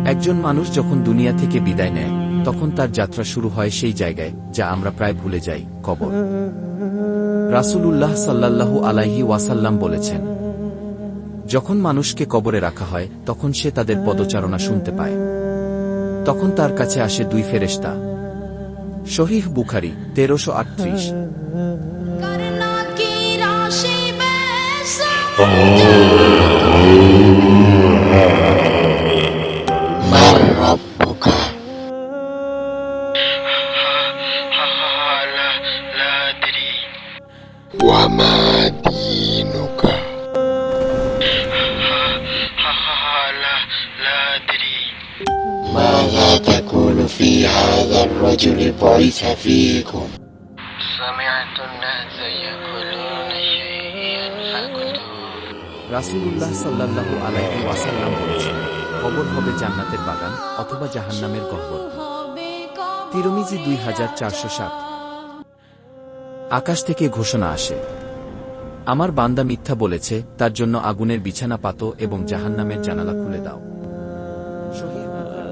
একজন মানুষ যখন দুনিয়া থেকে বিদায় নেয় তখন তার যাত্রা শুরু হয় সেই জায়গায় যা আমরা প্রায় ভুলে যাই, কবর। রাসূলুল্লাহ সাল্লাল্লাহু আলাইহি ওয়াসাল্লাম বলেছেন, যখন মানুষকে কবরে রাখা হয় তখন সে তাদের পদচারণা শুনতে পায়। তখন তার কাছে আসে দুই ফেরেশতা। সহিহ বুখারী 1338। وما دينك؟ لا أدري. ماذا تقول في هذا الرجل بعث فيكم؟ سمعت الناس يقولون شيئا فقلت. রাসূলুল্লাহ সাল্লাল্লাহু আলাইহি ওয়াসাল্লাম বলেছেন, কবর হবে জান্নাতের বাগান অথবা জাহান্নামের গহ্বর। তিরমিজি 2407। আকাশ থেকে ঘোষণা আসে, আমার বান্দা মিথ্যা বলেছে, তার জন্য আগুনের বিছানা পাতো এবং জাহান্নামের জানালা খুলে দাও। সহিহ বুখারী।